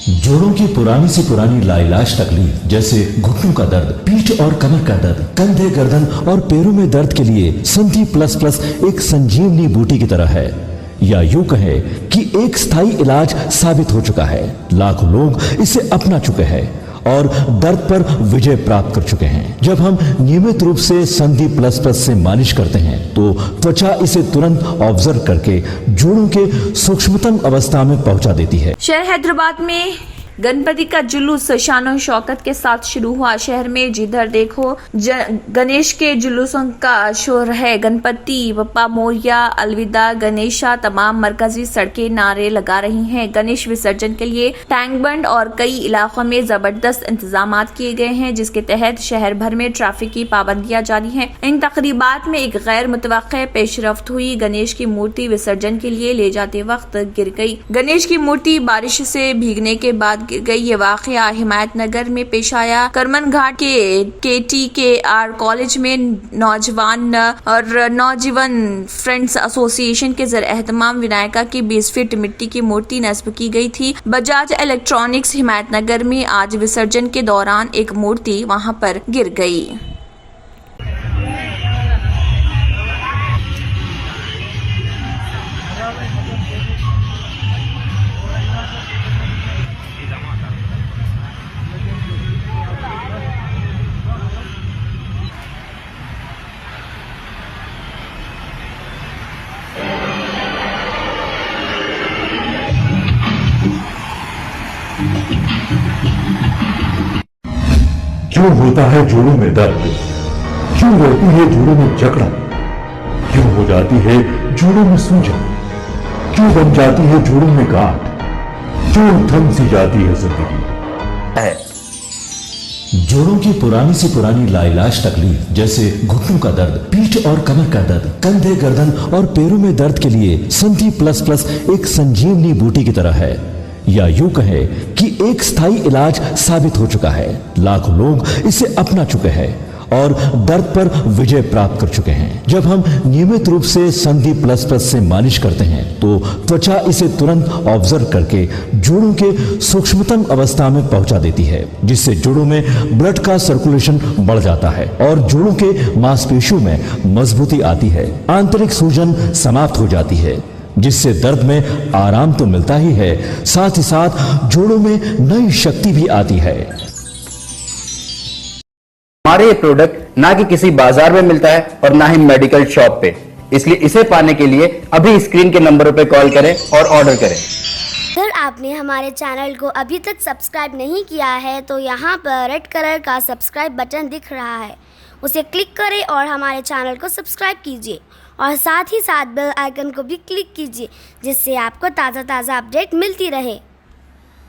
जोड़ों की पुरानी से पुरानी लाइलाज तकलीफ जैसे घुटनों का दर्द, पीठ और कमर का दर्द, कंधे, गर्दन और पैरों में दर्द के लिए संधि प्लस प्लस एक संजीवनी बूटी की तरह है, या यूं कहे कि एक स्थायी इलाज साबित हो चुका है। लाखों लोग इसे अपना चुके हैं और दर्द पर विजय प्राप्त कर चुके हैं। जब हम नियमित रूप से संधि प्लस प्लस से मालिश करते हैं तो त्वचा इसे तुरंत ऑब्जर्व करके जोड़ों के सूक्ष्मतम अवस्था में पहुंचा देती है। शहर हैदराबाद में गणपति का जुलूस शानो शौकत के साथ शुरू हुआ। शहर में जिधर देखो गणेश के जुलूसों का शोर है। गणपति बप्पा मोरिया, अलविदा गणेशा, तमाम मरकजी सड़कें नारे लगा रही हैं। गणेश विसर्जन के लिए टैंक बंड और कई इलाकों में जबरदस्त इंतजाम किए गए हैं, जिसके तहत शहर भर में ट्रैफिक की पाबंदियां जारी हैं। इन तकरीबात में एक गैर मुतवक्के पेशरफ्त हुई। गणेश की मूर्ति विसर्जन के लिए ले जाते वक्त गिर गई। गणेश की मूर्ति बारिश से भीगने के बाद गिर गई। ये वाकया हिमायत नगर में पेश आया। करमन घाट के KTKR कॉलेज में नौजवान और नौजीवन फ्रेंड्स एसोसिएशन के ज़र एहतमाम विनायका की 20 फीट मिट्टी की मूर्ति नस्ब की गई थी। बजाज इलेक्ट्रॉनिक्स हिमायत नगर में आज विसर्जन के दौरान एक मूर्ति वहां पर गिर गई। क्यों होता है जोड़ों में दर्द, क्यों रहती है जोड़ों में जकड़न, क्यों हो जाती है जोड़ों में सूजन, क्यों बन जाती है जोड़ों में गांठ, क्यों थम सी जाती है जिंदगी। जोड़ों की पुरानी से पुरानी लाइलाज तकलीफ जैसे घुटनों का दर्द, पीठ और कमर का दर्द, कंधे, गर्दन और पैरों में दर्द के लिए संधि प्लस प्लस एक संजीवनी बूटी की तरह है, या यूं कहे कि एक स्थायी इलाज साबित हो चुका है। लाखों लोग इसे अपना चुके हैं और दर्द पर विजय प्राप्त कर चुके हैं। जब हम नियमित रूप से संधि प्लस प्लस से मालिश करते हैं तो त्वचा इसे तुरंत ऑब्जर्व करके जोड़ों के सूक्ष्मतम अवस्था में पहुंचा देती है, जिससे जोड़ों में ब्लड का सर्कुलेशन बढ़ जाता है और जोड़ों के मांसपेशियों में मजबूती आती है। आंतरिक सूजन समाप्त हो जाती है, जिससे दर्द में आराम तो मिलता ही है, साथ ही साथ जोड़ों में नई शक्ति भी आती है। हमारे ये प्रोडक्ट ना कि किसी बाजार में मिलता है और ना ही मेडिकल शॉप पे, इसलिए इसे पाने के लिए अभी स्क्रीन के नंबरों पे कॉल करें और ऑर्डर करें। अगर आपने हमारे चैनल को अभी तक सब्सक्राइब नहीं किया है तो यहाँ पर रेड कलर का सब्सक्राइब बटन दिख रहा है, उसे क्लिक करें और हमारे चैनल को सब्सक्राइब कीजिए और साथ ही साथ बेल आइकन को भी क्लिक कीजिए, जिससे आपको ताज़ा अपडेट मिलती रहे।